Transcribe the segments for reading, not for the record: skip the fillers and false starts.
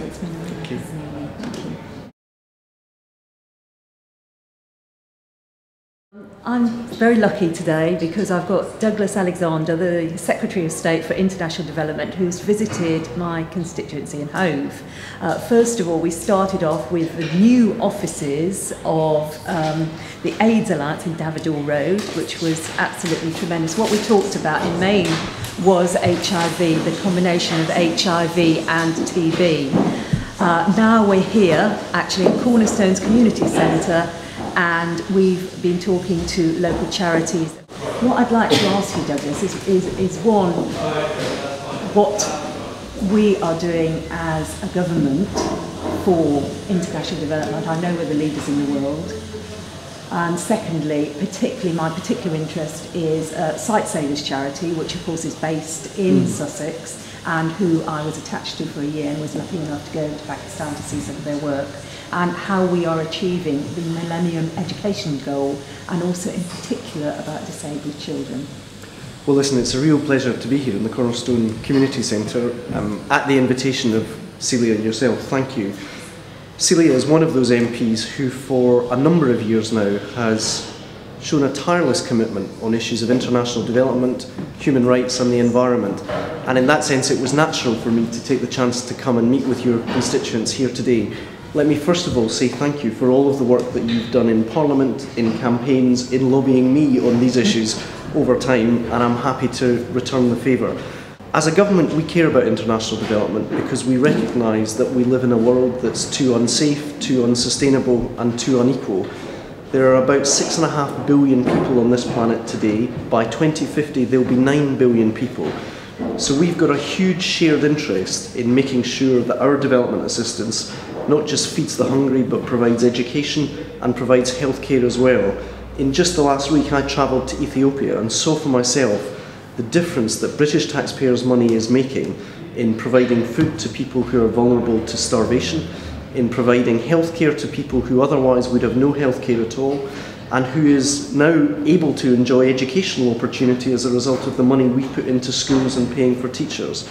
It's been a really fascinating. Thank you. I'm very lucky today because I've got Douglas Alexander, the Secretary of State for International Development, who's visited my constituency in Hove. First of all, we started off with the new offices of the AIDS Alliance in Davidall Road, which was absolutely tremendous. What we talked about in main was HIV, the combination of HIV and TB. Now we're here, actually, at Cornerstones Community Centre, and we've been talking to local charities. What I'd like to ask you, Douglas, is one, what we are doing as a government for international development. I know we're the leaders in the world. And secondly, my particular interest is Sight Savers Charity, which of course is based in Sussex, and who I was attached to for a year and was lucky enough to go to Pakistan to see some of their work, and how we are achieving the Millennium Education Goal, and also in particular about disabled children. Well, listen, it's a real pleasure to be here in the Cornerstone Community Centre at the invitation of Celia and yourself. Thank you. Celia is one of those MPs who for a number of years now has shown a tireless commitment on issues of international development, human rights and the environment. And in that sense it was natural for me to take the chance to come and meet with your constituents here today. Let me first of all say thank you for all of the work that you've done in Parliament, in campaigns, in lobbying me on these issues over time, and I'm happy to return the favour. As a government, we care about international development because we recognise that we live in a world that's too unsafe, too unsustainable and too unequal. There are about 6.5 billion people on this planet today. By 2050 there will be 9 billion people. So we've got a huge shared interest in making sure that our development assistance not just feeds the hungry but provides education and provides healthcare as well. In just the last week I travelled to Ethiopia and saw for myself the difference that British taxpayers' money is making in providing food to people who are vulnerable to starvation, in providing healthcare to people who otherwise would have no healthcare at all, and who is now able to enjoy educational opportunity as a result of the money we put into schools and paying for teachers.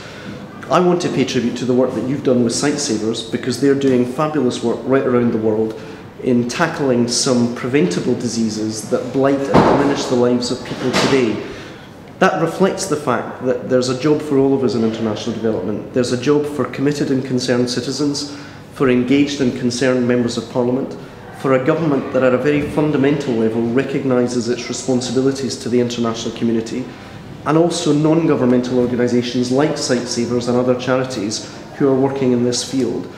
I want to pay tribute to the work that you've done with Sight Savers because they're doing fabulous work right around the world in tackling some preventable diseases that blight and diminish the lives of people today. That reflects the fact that there's a job for all of us in international development. There's a job for committed and concerned citizens, for engaged and concerned members of Parliament, for a government that at a very fundamental level recognises its responsibilities to the international community, and also non-governmental organisations like Sight Savers and other charities who are working in this field.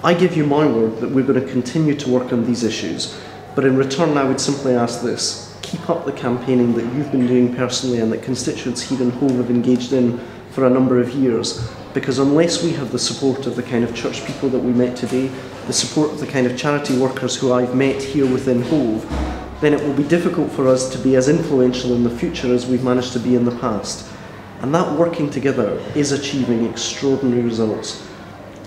I give you my word that we're going to continue to work on these issues, but in return I would simply ask this: keep up the campaigning that you've been doing personally and that constituents here in Hove have engaged in for a number of years, because unless we have the support of the kind of church people that we met today, the support of the kind of charity workers who I've met here within Hove, then it will be difficult for us to be as influential in the future as we've managed to be in the past. And that working together is achieving extraordinary results.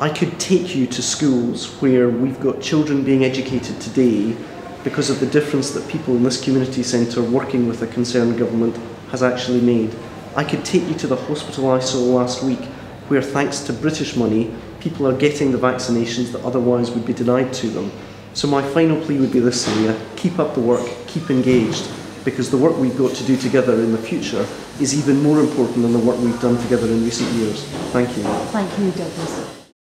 I could take you to schools where we've got children being educated today because of the difference that people in this community centre working with a concerned government has actually made. I could take you to the hospital I saw last week where, thanks to British money, people are getting the vaccinations that otherwise would be denied to them. So my final plea would be this, Celia: keep up the work, keep engaged, because the work we've got to do together in the future is even more important than the work we've done together in recent years. Thank you. Thank you, Douglas.